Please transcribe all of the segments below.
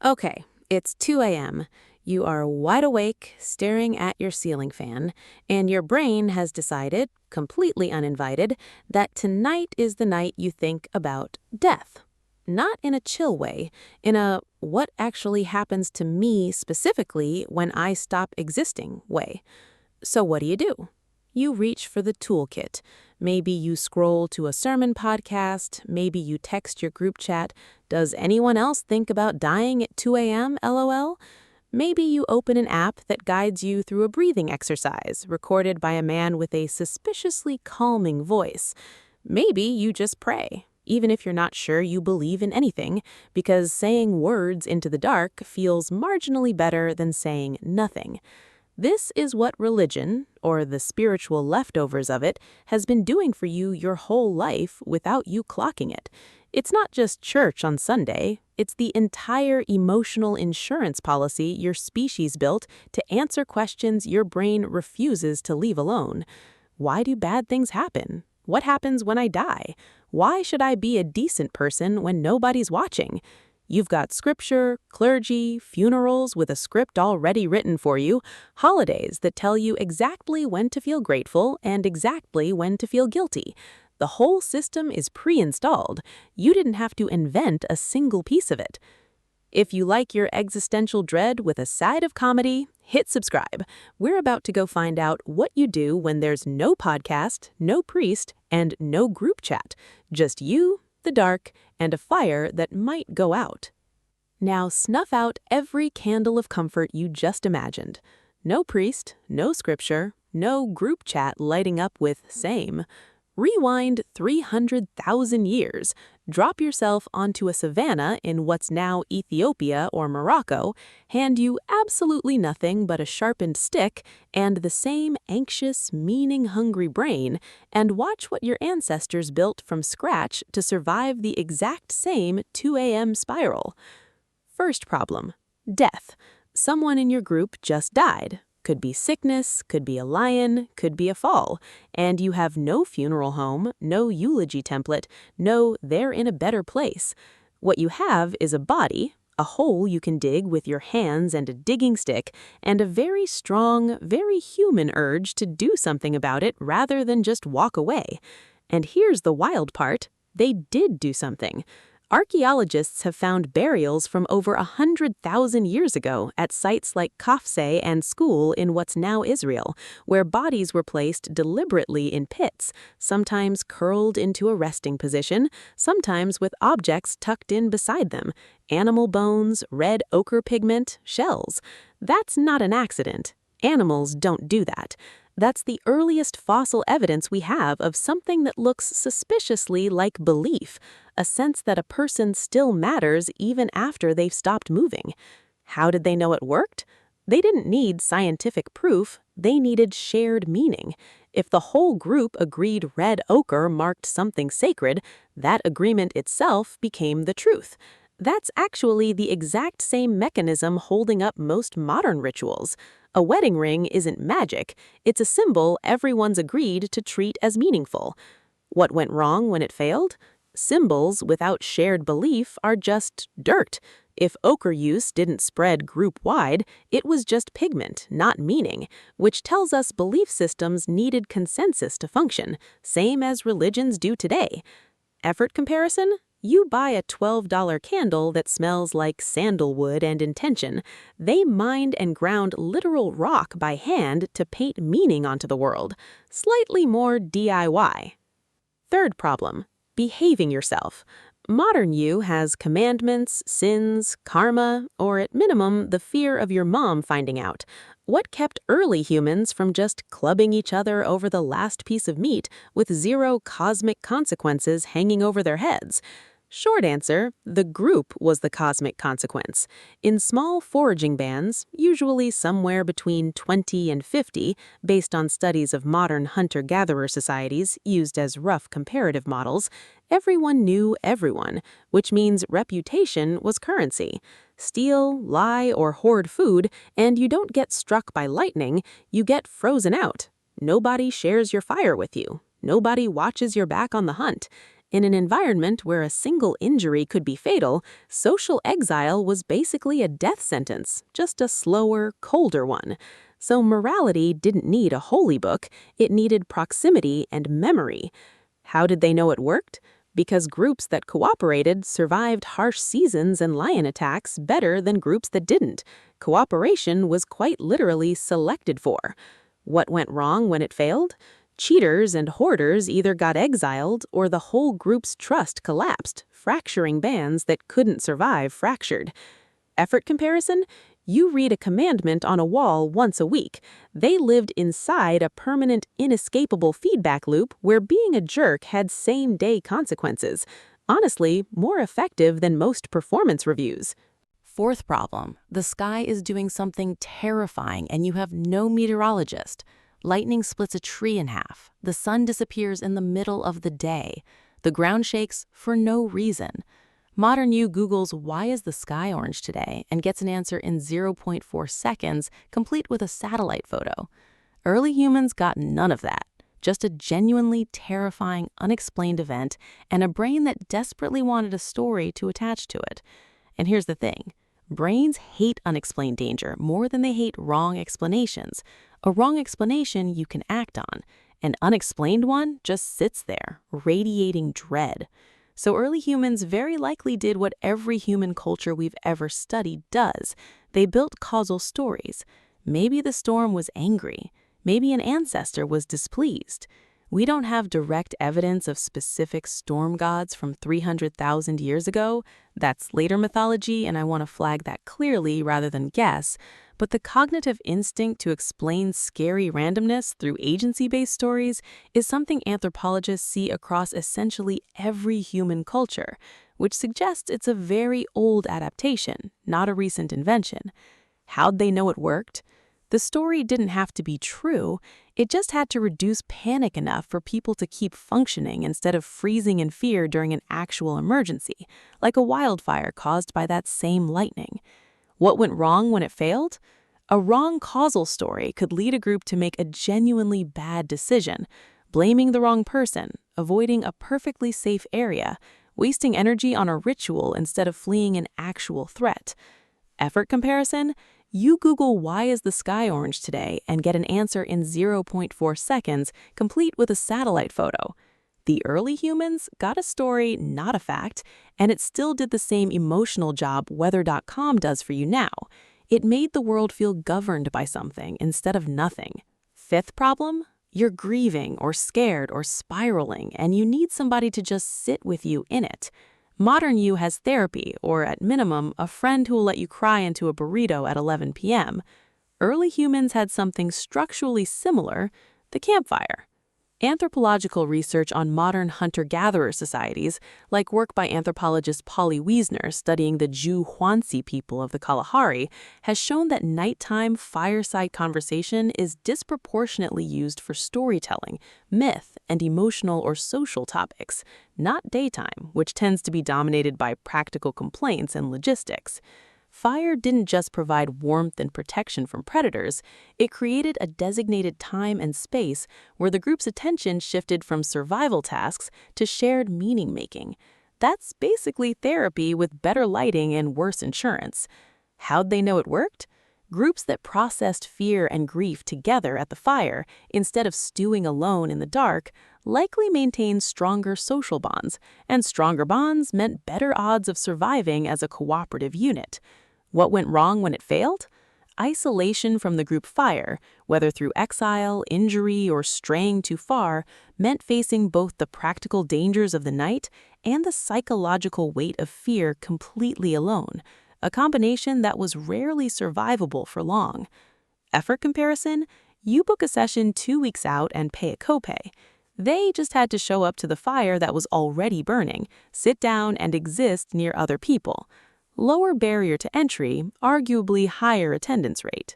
Okay, it's 2 a.m. You are wide awake, staring at your ceiling fan, and your brain has decided, completely uninvited, that tonight is the night you think about death. Not in a chill way, in a what actually happens to me specifically when I stop existing way. So what do? You reach for the toolkit. Maybe you scroll to a sermon podcast, maybe you text your group chat, "Does anyone else think about dying at 2 a.m., LOL?" Maybe you open an app that guides you through a breathing exercise recorded by a man with a suspiciously calming voice. Maybe you just pray, even if you're not sure you believe in anything, because saying words into the dark feels marginally better than saying nothing. This is what religion, or the spiritual leftovers of it, has been doing for you your whole life without you clocking it. It's not just church on Sunday, it's the entire emotional insurance policy your species built to answer questions your brain refuses to leave alone. Why do bad things happen? What happens when I die? Why should I be a decent person when nobody's watching? You've got scripture, clergy, funerals with a script already written for you, holidays that tell you exactly when to feel grateful and exactly when to feel guilty. The whole system is pre-installed. You didn't have to invent a single piece of it. If you like your existential dread with a side of comedy, hit subscribe. We're about to go find out what you do when there's no podcast, no priest, and no group chat. Just you, the dark, and a fire that might go out. Now snuff out every candle of comfort you just imagined. No priest, no scripture, no group chat lighting up with same. Rewind 300,000 years. Drop yourself onto a savanna in what's now Ethiopia or Morocco, hand you absolutely nothing but a sharpened stick and the same anxious, meaning-hungry brain, and watch what your ancestors built from scratch to survive the exact same 2 a.m. spiral. First problem: death. Someone in your group just died. Could be sickness, could be a lion, could be a fall, and you have no funeral home, no eulogy template, no "they're in a better place." What you have is a body, a hole you can dig with your hands and a digging stick, and a very strong, very human urge to do something about it rather than just walk away. And here's the wild part: they did do something. Archaeologists have found burials from over 100,000 years ago at sites like Campfire and School in what's now Israel, where bodies were placed deliberately in pits, sometimes curled into a resting position, sometimes with objects tucked in beside them: animal bones, red ochre pigment, shells. That's not an accident. Animals don't do that. That's the earliest fossil evidence we have of something that looks suspiciously like belief, a sense that a person still matters even after they've stopped moving. How did they know it worked? They didn't need scientific proof, they needed shared meaning. If the whole group agreed red ochre marked something sacred, that agreement itself became the truth. That's actually the exact same mechanism holding up most modern rituals. A wedding ring isn't magic, it's a symbol everyone's agreed to treat as meaningful. What went wrong when it failed? Symbols without shared belief are just dirt. If ochre use didn't spread group-wide, it was just pigment, not meaning, which tells us belief systems needed consensus to function, same as religions do today. Effort comparison? You buy a $12 candle that smells like sandalwood and intention. They mined and ground literal rock by hand to paint meaning onto the world. Slightly more DIY. Third problem: behaving yourself. Modern you has commandments, sins, karma, or at minimum, the fear of your mom finding out. What kept early humans from just clubbing each other over the last piece of meat with zero cosmic consequences hanging over their heads? Short answer: the group was the cosmic consequence. In small foraging bands, usually somewhere between 20 and 50, based on studies of modern hunter-gatherer societies used as rough comparative models, everyone knew everyone, which means reputation was currency. Steal, lie, or hoard food, and you don't get struck by lightning, you get frozen out. Nobody shares your fire with you. Nobody watches your back on the hunt. In an environment where a single injury could be fatal, social exile was basically a death sentence, just a slower, colder one. So morality didn't need a holy book, it needed proximity and memory. How did they know it worked? Because groups that cooperated survived harsh seasons and lion attacks better than groups that didn't. Cooperation was quite literally selected for. What went wrong when it failed? Cheaters and hoarders either got exiled or the whole group's trust collapsed, fracturing bands that couldn't survive fractured. Effort comparison? You read a commandment on a wall once a week. They lived inside a permanent, inescapable feedback loop where being a jerk had same-day consequences. Honestly, more effective than most performance reviews. Fourth problem, the sky is doing something terrifying and you have no meteorologist. Lightning splits a tree in half. The sun disappears in the middle of the day. The ground shakes for no reason. Modern you Googles "Why is the sky orange today?" and gets an answer in 0.4 seconds, complete with a satellite photo. Early humans got none of that. Just a genuinely terrifying, unexplained event and a brain that desperately wanted a story to attach to it. And here's the thing. Brains hate unexplained danger more than they hate wrong explanations. A wrong explanation you can act on. An unexplained one just sits there, radiating dread. So early humans very likely did what every human culture we've ever studied does. They built causal stories. Maybe the storm was angry. Maybe an ancestor was displeased. We don't have direct evidence of specific storm gods from 300,000 years ago. That's later mythology, and I want to flag that clearly rather than guess. But the cognitive instinct to explain scary randomness through agency-based stories is something anthropologists see across essentially every human culture, which suggests it's a very old adaptation, not a recent invention. How'd they know it worked? The story didn't have to be true, it just had to reduce panic enough for people to keep functioning instead of freezing in fear during an actual emergency, like a wildfire caused by that same lightning. What went wrong when it failed? A wrong causal story could lead a group to make a genuinely bad decision, blaming the wrong person, avoiding a perfectly safe area, wasting energy on a ritual instead of fleeing an actual threat. Effort comparison? You Google "Why is the sky orange today?" and get an answer in 0.4 seconds, complete with a satellite photo. The early humans got a story, not a fact, and it still did the same emotional job weather.com does for you now. It made the world feel governed by something instead of nothing. Fifth problem? You're grieving or scared or spiraling, and you need somebody to just sit with you in it. Modern you has therapy, or at minimum, a friend who will let you cry into a burrito at 11 p.m. Early humans had something structurally similar, the campfire. Anthropological research on modern hunter-gatherer societies, like work by anthropologist Polly Wiesner studying the Jew-Huansi people of the Kalahari, has shown that nighttime fireside conversation is disproportionately used for storytelling, myth, and emotional or social topics, not daytime, which tends to be dominated by practical complaints and logistics. Fire didn't just provide warmth and protection from predators, it created a designated time and space where the group's attention shifted from survival tasks to shared meaning-making. That's basically therapy with better lighting and worse insurance. How'd they know it worked? Groups that processed fear and grief together at the fire, instead of stewing alone in the dark, likely maintained stronger social bonds, and stronger bonds meant better odds of surviving as a cooperative unit. What went wrong when it failed? Isolation from the group fire, whether through exile, injury, or straying too far, meant facing both the practical dangers of the night and the psychological weight of fear completely alone, a combination that was rarely survivable for long. Effort comparison? You book a session 2 weeks out and pay a copay. They just had to show up to the fire that was already burning, sit down, and exist near other people. Lower barrier to entry, arguably higher attendance rate.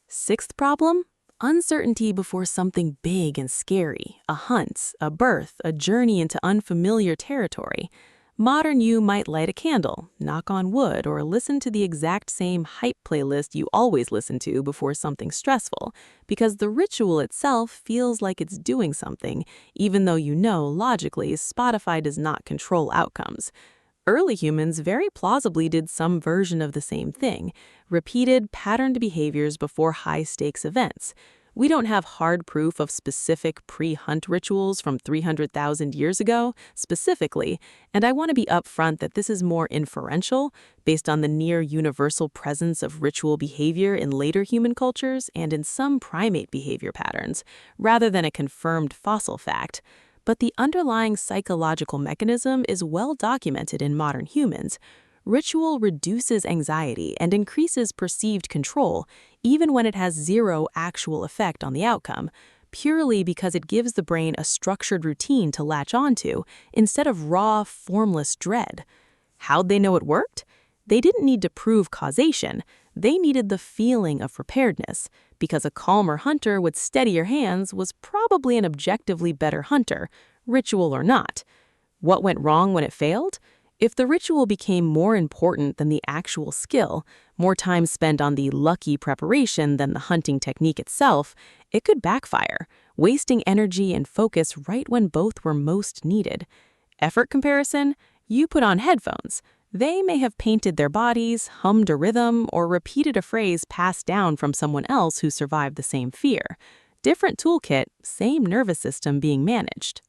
Sixth problem? Uncertainty before something big and scary, a hunt, a birth, a journey into unfamiliar territory. Modern you might light a candle, knock on wood, or listen to the exact same hype playlist you always listen to before something stressful, because the ritual itself feels like it's doing something, even though you know logically Spotify does not control outcomes. Early humans very plausibly did some version of the same thing, repeated patterned behaviors before high-stakes events. We don't have hard proof of specific pre-hunt rituals from 300,000 years ago, specifically, and I want to be upfront that this is more inferential, based on the near-universal presence of ritual behavior in later human cultures and in some primate behavior patterns, rather than a confirmed fossil fact. But the underlying psychological mechanism is well documented in modern humans. Ritual reduces anxiety and increases perceived control, even when it has zero actual effect on the outcome, purely because it gives the brain a structured routine to latch onto instead of raw, formless dread. How'd they know it worked? They didn't need to prove causation. They needed the feeling of preparedness, because a calmer hunter with steadier hands was probably an objectively better hunter, ritual or not. What went wrong when it failed? If the ritual became more important than the actual skill, more time spent on the lucky preparation than the hunting technique itself, it could backfire, wasting energy and focus right when both were most needed. Effort comparison? You put on headphones. They may have painted their bodies, hummed a rhythm, or repeated a phrase passed down from someone else who survived the same fear. Different toolkit, same nervous system being managed.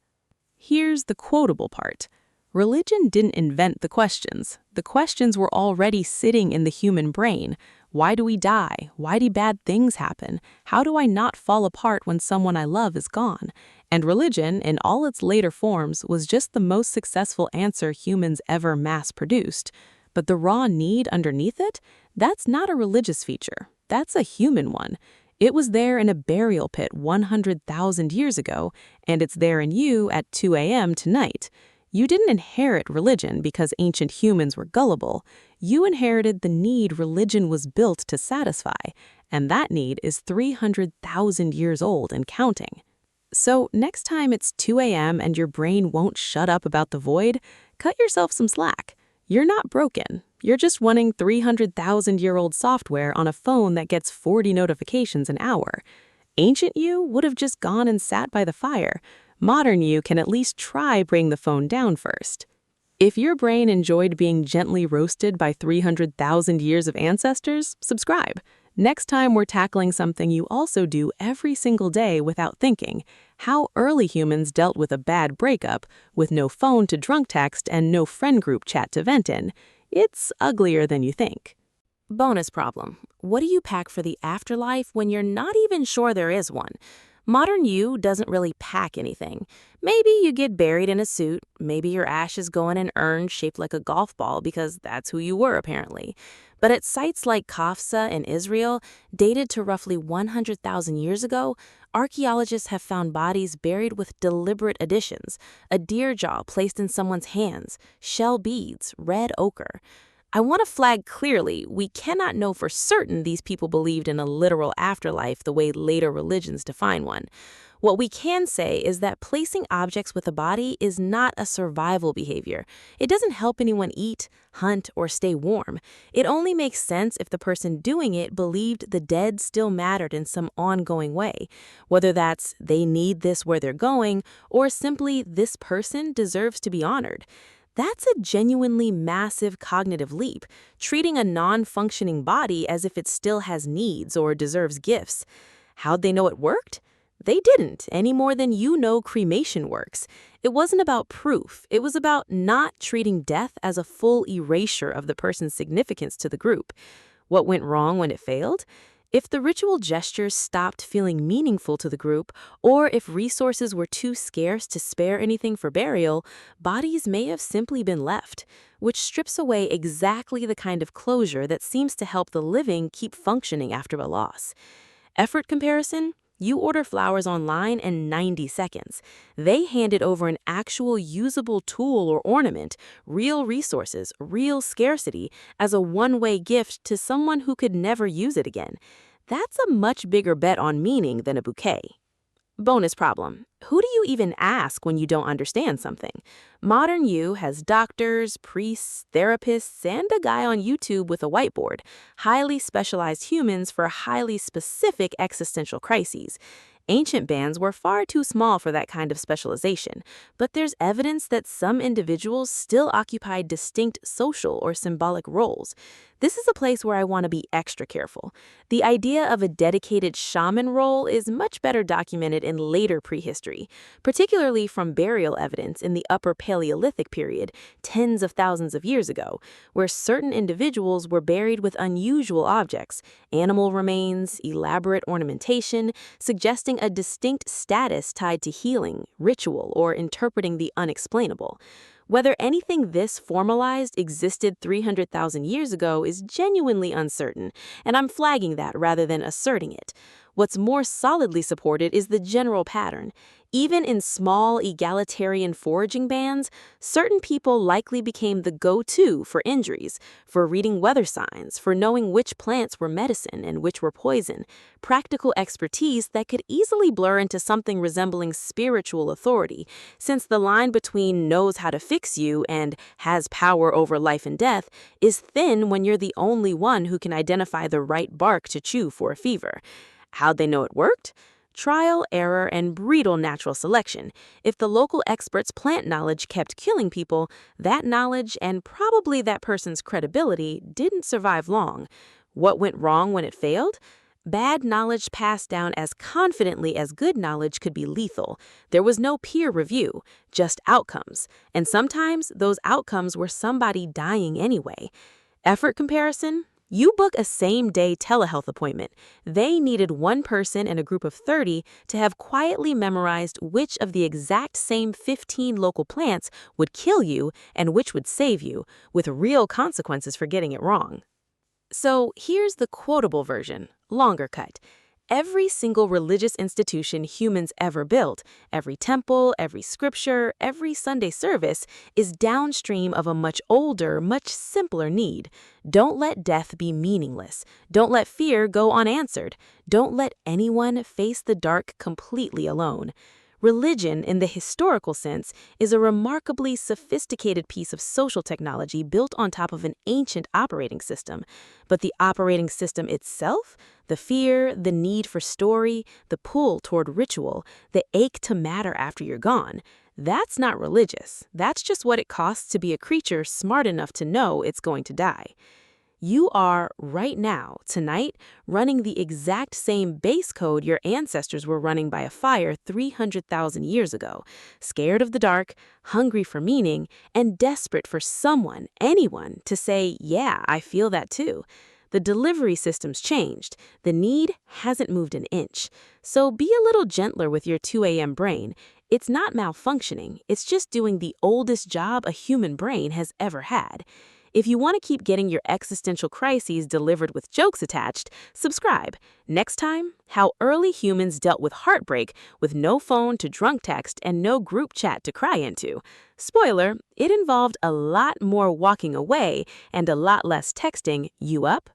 Here's the quotable part. Religion didn't invent the questions. The questions were already sitting in the human brain. Why do we die? Why do bad things happen? How do I not fall apart when someone I love is gone? And religion, in all its later forms, was just the most successful answer humans ever mass-produced. But the raw need underneath it? That's not a religious feature. That's a human one. It was there in a burial pit 100,000 years ago, and it's there in you at 2 a.m. tonight. You didn't inherit religion because ancient humans were gullible. You inherited the need religion was built to satisfy, and that need is 300,000 years old and counting. So next time it's 2 a.m. and your brain won't shut up about the void, cut yourself some slack. You're not broken. You're just running 300,000-year-old software on a phone that gets 40 notifications an hour. Ancient you would have just gone and sat by the fire. Modern you can at least try bringing the phone down first. If your brain enjoyed being gently roasted by 300,000 years of ancestors, subscribe. Next time we're tackling something you also do every single day without thinking, how early humans dealt with a bad breakup, with no phone to drunk text and no friend group chat to vent in. It's uglier than you think. Bonus problem. What do you pack for the afterlife when you're not even sure there is one? Modern you doesn't really pack anything. Maybe you get buried in a suit, maybe your ashes go in an urn shaped like a golf ball because that's who you were apparently. But at sites like Kafsa in Israel, dated to roughly 100,000 years ago, archaeologists have found bodies buried with deliberate additions, a deer jaw placed in someone's hands, shell beads, red ochre. I want to flag clearly, we cannot know for certain these people believed in a literal afterlife the way later religions define one. What we can say is that placing objects with a body is not a survival behavior. It doesn't help anyone eat, hunt, or stay warm. It only makes sense if the person doing it believed the dead still mattered in some ongoing way, whether that's they need this where they're going, or simply this person deserves to be honored. That's a genuinely massive cognitive leap, treating a non-functioning body as if it still has needs or deserves gifts. How'd they know it worked? They didn't, any more than you know cremation works. It wasn't about proof. It was about not treating death as a full erasure of the person's significance to the group. What went wrong when it failed? If the ritual gestures stopped feeling meaningful to the group, or if resources were too scarce to spare anything for burial, bodies may have simply been left, which strips away exactly the kind of closure that seems to help the living keep functioning after a loss. Effort comparison? You order flowers online in 90 seconds. They handed over an actual usable tool or ornament, real resources, real scarcity, as a one-way gift to someone who could never use it again. That's a much bigger bet on meaning than a bouquet. Bonus problem. Who do you even ask when you don't understand something? Modern you has doctors, priests, therapists, and a guy on YouTube with a whiteboard. Highly specialized humans for highly specific existential crises. Ancient bands were far too small for that kind of specialization, but there's evidence that some individuals still occupied distinct social or symbolic roles. This is a place where I want to be extra careful. The idea of a dedicated shaman role is much better documented in later prehistory, particularly from burial evidence in the Upper Paleolithic period, tens of thousands of years ago, where certain individuals were buried with unusual objects, animal remains, elaborate ornamentation, suggesting a distinct status tied to healing, ritual, or interpreting the unexplainable. Whether anything this formalized existed 300,000 years ago is genuinely uncertain, and I'm flagging that rather than asserting it. What's more solidly supported is the general pattern. Even in small, egalitarian foraging bands, certain people likely became the go-to for injuries, for reading weather signs, for knowing which plants were medicine and which were poison, practical expertise that could easily blur into something resembling spiritual authority, since the line between knows how to fix you and has power over life and death is thin when you're the only one who can identify the right bark to chew for a fever. How'd they know it worked? Trial, error, and brutal natural selection. If the local expert's plant knowledge kept killing people, that knowledge and probably that person's credibility didn't survive long. What went wrong when it failed? Bad knowledge passed down as confidently as good knowledge could be lethal. There was no peer review, just outcomes. And sometimes those outcomes were somebody dying anyway. Effort comparison? You book a same-day telehealth appointment. They needed one person in a group of 30 to have quietly memorized which of the exact same 15 local plants would kill you and which would save you, with real consequences for getting it wrong. So here's the quotable version, longer cut. Every single religious institution humans ever built, every temple, every scripture, every Sunday service, is downstream of a much older, much simpler need. Don't let death be meaningless. Don't let fear go unanswered. Don't let anyone face the dark completely alone. Religion, in the historical sense, is a remarkably sophisticated piece of social technology built on top of an ancient operating system. But the operating system itself, the fear, the need for story, the pull toward ritual, the ache to matter after you're gone, that's not religious. That's just what it costs to be a creature smart enough to know it's going to die. You are, right now, tonight, running the exact same base code your ancestors were running by a fire 300,000 years ago, scared of the dark, hungry for meaning, and desperate for someone, anyone, to say, yeah, I feel that too. The delivery system's changed. The need hasn't moved an inch. So be a little gentler with your 2 a.m. brain. It's not malfunctioning. It's just doing the oldest job a human brain has ever had. If you want to keep getting your existential crises delivered with jokes attached, subscribe. Next time, how early humans dealt with heartbreak with no phone to drunk text and no group chat to cry into. Spoiler, it involved a lot more walking away and a lot less texting, you up?